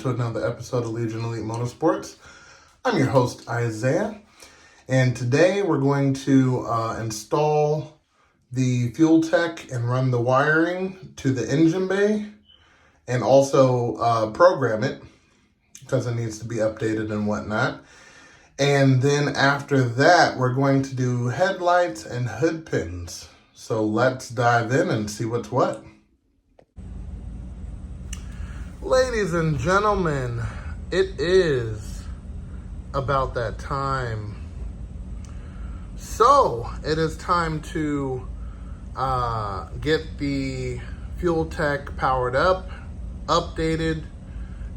to another episode of Legion Elite Motorsports. I'm your host, Isaiah, and today we're going to install the Fueltech and run the wiring to the engine bay, and also program it because it needs to be updated and whatnot. And then after that, we're going to do headlights and hood pins. So let's dive in and see what's what. Ladies and gentlemen, it is about that time. So it is time to get the Fueltech powered up, updated,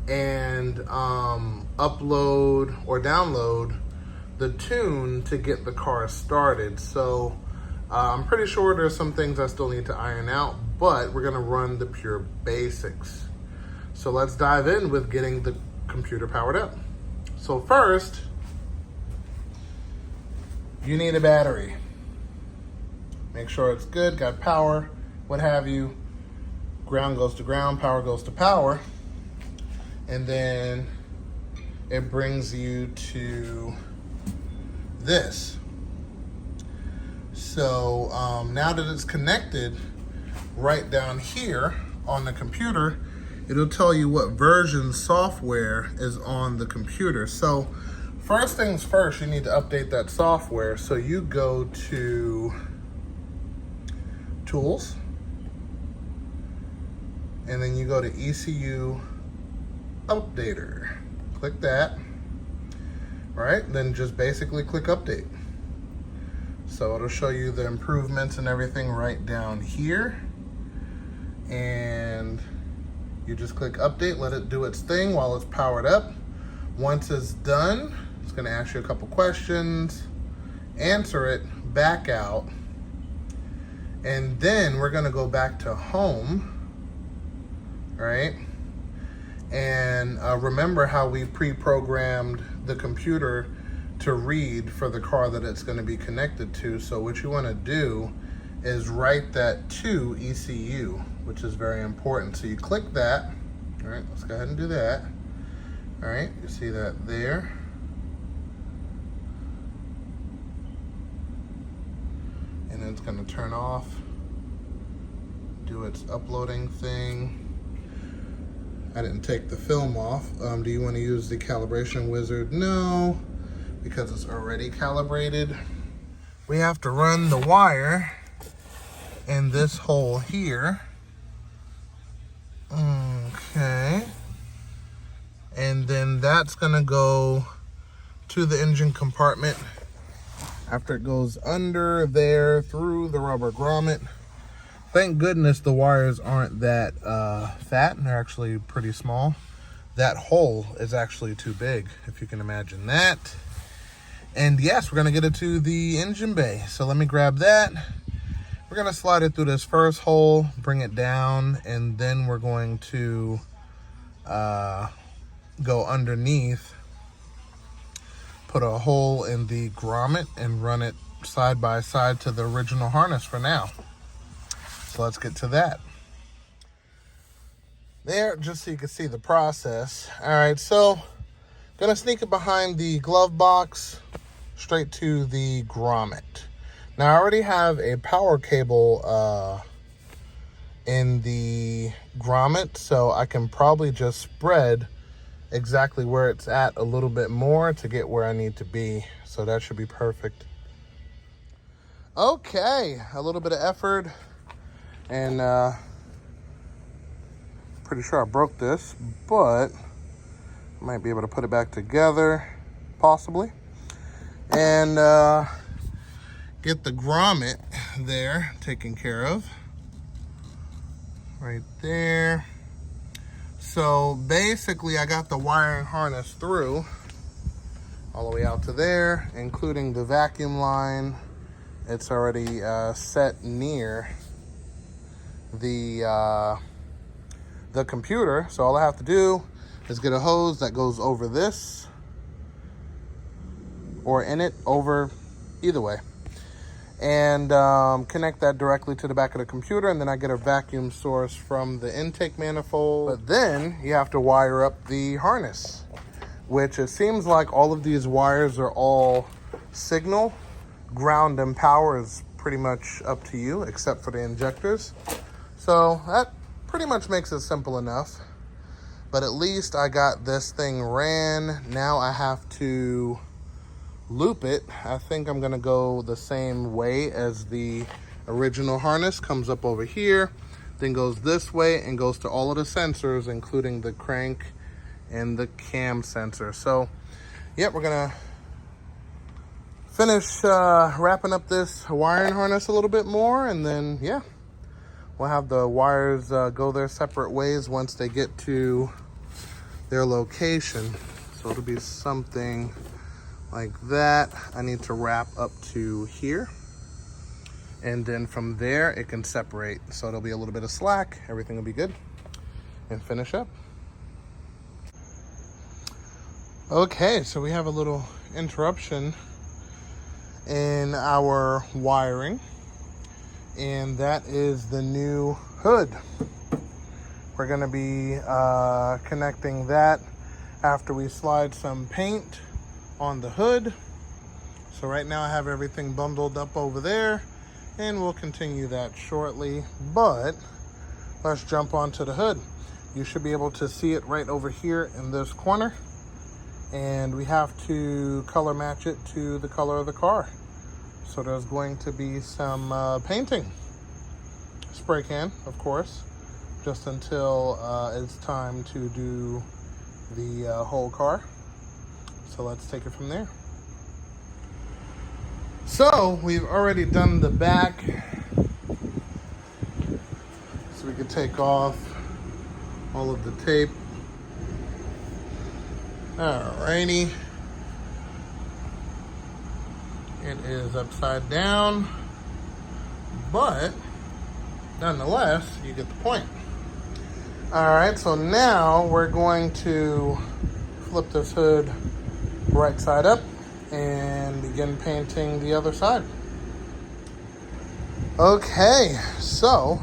and upload or download the tune to get the car started. So I'm pretty sure there's some things I still need to iron out, but we're gonna run the pure basics. So let's dive in with getting the computer powered up. So first, you need a battery. Make sure it's good, got power, what have you. Ground goes to ground, power goes to power. And then it brings you to this. So now that it's connected, right down here on the computer, it'll tell you what version software is on the computer. So first things first, you need to update that software. So you go to Tools, and then you go to ECU Updater. Click that. All right, then just basically click Update. So it'll show you the improvements and everything right down here. And you just click Update, let it do its thing while it's powered up. Once it's done, it's gonna ask you a couple questions, answer it, back out, and then we're gonna go back to home, right? And remember how we pre-programmed the computer to read for the car that it's gonna be connected to. So what you wanna do is write that to ECU, which is very important. So you click that. All right, let's go ahead and do that. All right, you see that there. And then it's gonna turn off, do its uploading thing. I didn't take the film off. Do you wanna use the calibration wizard? No, because it's already calibrated. We have to run the wire in this hole here. Okay. And then that's gonna go to the engine compartment after it goes under there through the rubber grommet. Thank goodness the wires aren't that fat, and they're actually pretty small. That hole is actually too big, if you can imagine that. And yes, we're gonna get it to the engine bay. So let me grab that. We're gonna slide it through this first hole, bring it down, and then we're going to go underneath, put a hole in the grommet, and run it side by side to the original harness for now. So let's get to that. There, just so you can see the process. All right, so gonna sneak it behind the glove box, straight to the grommet. Now I already have a power cable in the grommet, so I can probably just spread exactly where it's at a little bit more to get where I need to be. So that should be perfect. Okay, a little bit of effort, and pretty sure I broke this, but I might be able to put it back together, possibly. And get the grommet there taken care of. Right there. So basically I got the wiring harness through all the way out to there, including the vacuum line. It's already set near the computer. So all I have to do is get a hose that goes over this, or in it, over, either way. and connect that directly to the back of the computer, and then I get a vacuum source from the intake manifold. But then you have to wire up the harness, which it seems like all of these wires are all signal. Ground and power is pretty much up to you, except for the injectors. So that pretty much makes it simple enough. But at least I got this thing ran. Now I have to loop it. I think I'm gonna go the same way as the original harness. Comes up over here, then goes this way and goes to all of the sensors, including the crank and the cam sensor. So yeah, we're gonna finish wrapping up this wiring harness a little bit more, and then yeah, we'll have the wires go their separate ways once they get to their location. So it'll be something like that. I need to wrap up to here, and then from there it can separate. So it'll be a little bit of slack, everything will be good, and finish up. Okay, so we have a little interruption in our wiring, and that is the new hood. We're gonna be connecting that after we slide some paint on the hood. So right now I have everything bundled up over there, and we'll continue that shortly. But let's jump onto the hood. You should be able to see it right over here in this corner, and we have to color match it to the color of the car. So there's going to be some painting. Spray can, of course, just until it's time to do the whole car. So let's take it from there. So we've already done the back. So we can take off all of the tape. Alrighty. It is upside down, but nonetheless, you get the point. Alright, so now we're going to flip this hood right side up and begin painting the other side. Okay, so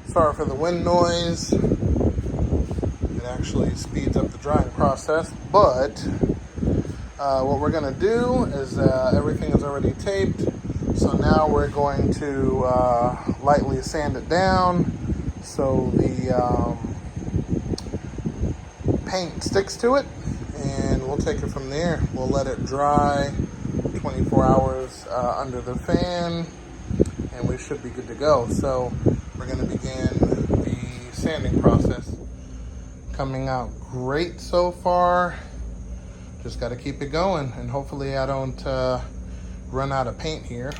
sorry for the wind noise. It actually speeds up the drying process, but what we're gonna do is everything is already taped, so now we're going to lightly sand it down so the paint sticks to it, and we'll take it from there. We'll let it dry 24 hours under the fan, and we should be good to go. So we're going to begin the sanding process. Coming out great so far. Just got to keep it going, and hopefully I don't run out of paint here.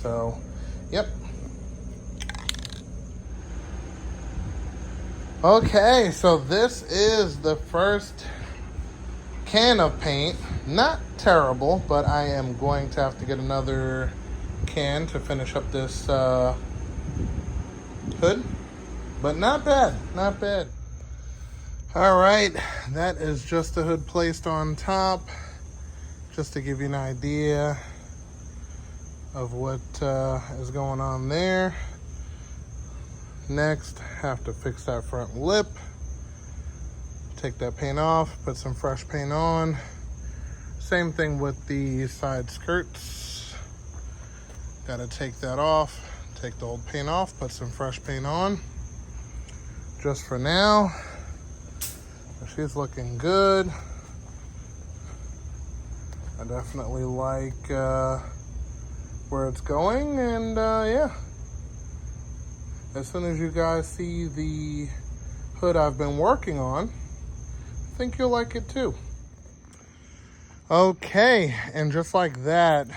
So, yep. Okay, so this is the first can of paint. Not terrible, but I am going to have to get another can to finish up this hood. But not bad, not bad. All right, that is just the hood placed on top, just to give you an idea of what is going on there. Next, have to fix that front lip. Take that paint off, put some fresh paint on. Same thing with the side skirts. Gotta take that off, take the old paint off, put some fresh paint on. Just for now. She's looking good. I definitely like where it's going, and yeah. As soon as you guys see the hood I've been working on, I think you'll like it too. Okay, and just like that,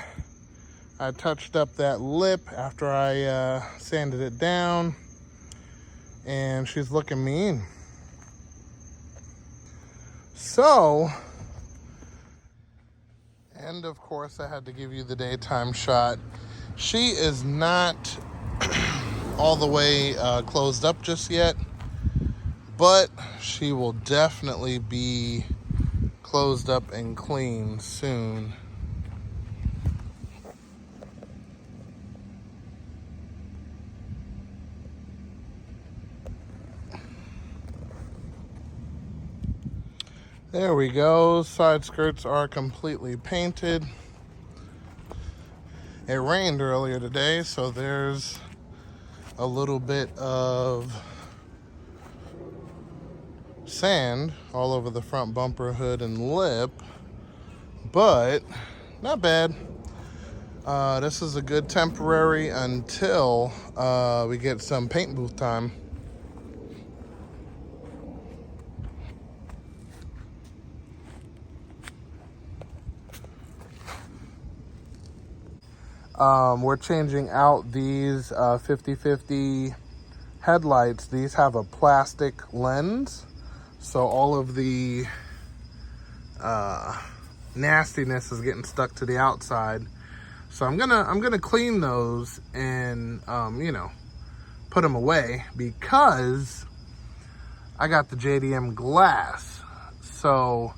I touched up that lip after I sanded it down, and she's looking mean. So, and of course I had to give you the daytime shot. She is not all the way closed up just yet, but she will definitely be closed up and clean soon. There we go. Side skirts are completely painted. It rained earlier today, so there's a little bit of sand all over the front bumper, hood, and lip, but not bad. This is a good temporary until we get some paint booth time. We're changing out these 50/50 headlights. These have a plastic lens, so all of the nastiness is getting stuck to the outside. So I'm gonna clean those and you know, put them away, because I got the JDM glass. So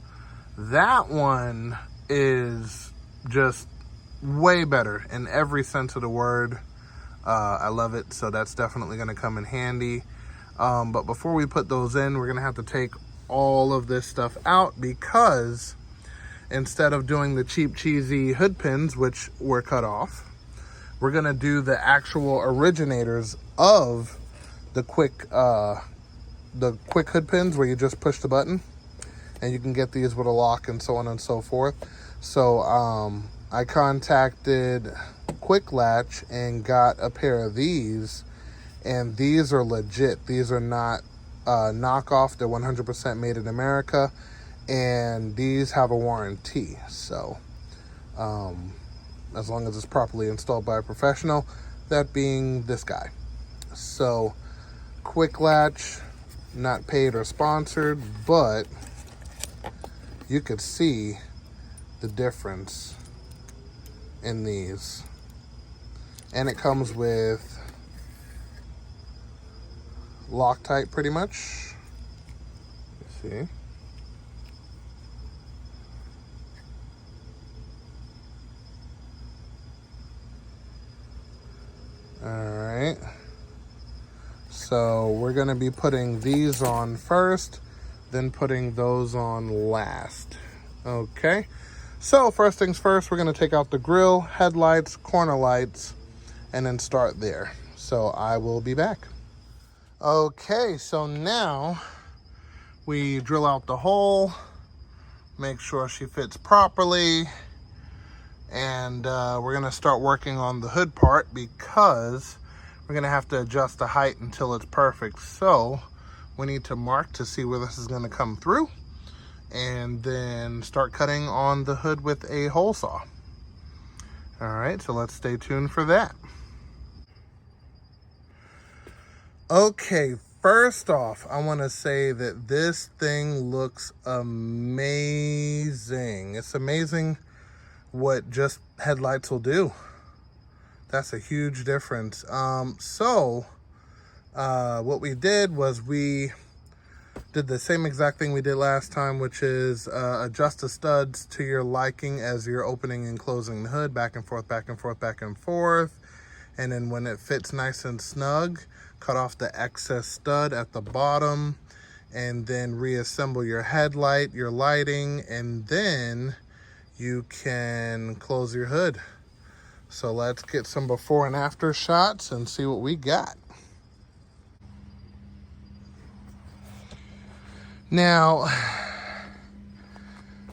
that one is just way better in every sense of the word. I love it, so that's definitely gonna come in handy. But before we put those in, we're gonna have to take all of this stuff out, because instead of doing the cheap cheesy hood pins, which were cut off, we're gonna do the actual originators of the quick hood pins, where you just push the button and you can get these with a lock and so on and so forth. So I contacted Quick Latch and got a pair of these, and these are legit. These are not knockoff. They're 100% made in America, and these have a warranty. So as long as it's properly installed by a professional, that being this guy. So Quick Latch, not paid or sponsored, but you could see the difference in these. And it comes with Loctite pretty much. You see? Alright. So we're going to be putting these on first, then putting those on last. Okay. So first things first, we're going to take out the grill, headlights, corner lights, and then start there. So I will be back. Okay, so now we drill out the hole, make sure she fits properly, and we're going to start working on the hood part, because we're going to have to adjust the height until it's perfect. So we need to mark to see where this is going to come through, and then start cutting on the hood with a hole saw. All right, so let's stay tuned for that. Okay, first off, I want to say that this thing looks amazing. It's amazing what just headlights will do. That's a huge difference. What we did was we did the same exact thing we did last time, which is adjust the studs to your liking as you're opening and closing the hood, back and forth, back and forth, back and forth. And then when it fits nice and snug, cut off the excess stud at the bottom, and then reassemble your headlight, your lighting, and then you can close your hood. So let's get some before and after shots and see what we got. Now,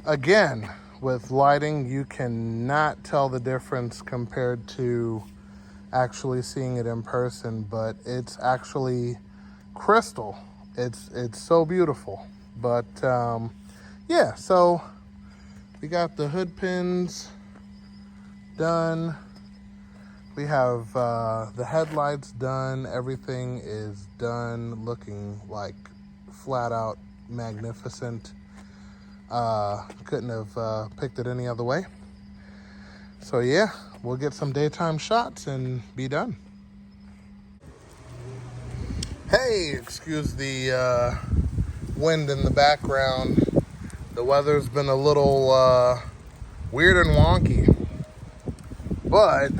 again, with lighting, you cannot tell the difference compared to actually seeing it in person, but it's actually crystal. It's so beautiful. But yeah, so we got the hood pins done. We have the headlights done. Everything is done, looking like flat out magnificent. Couldn't have picked it any other way. So yeah, we'll get some daytime shots and be done. Hey, excuse the wind in the background. The weather's been a little weird and wonky, but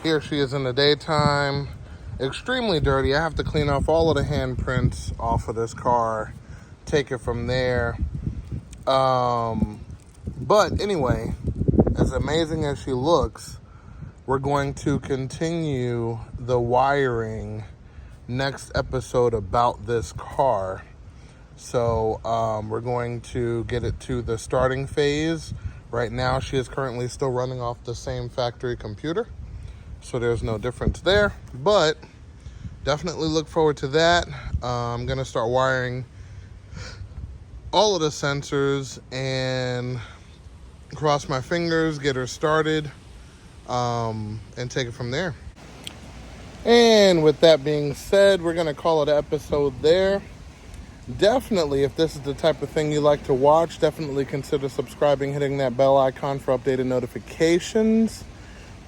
here she is in the daytime. Extremely dirty. I have to clean off all of the handprints off of this car take it from there. But anyway, as amazing as she looks, we're going to continue the wiring next episode about this car. So we're going to get it to the starting phase. Right now, she is currently still running off the same factory computer, so there's no difference there, but definitely look forward to that. I'm going to start wiring all of the sensors and cross my fingers, get her started, and take it from there. And with that being said, we're going to call it an episode there. Definitely, if this is the type of thing you like to watch, definitely consider subscribing, hitting that bell icon for updated notifications.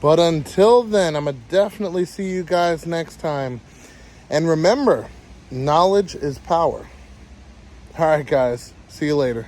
But until then, I'm going to definitely see you guys next time. And remember, knowledge is power. All right, guys. See you later.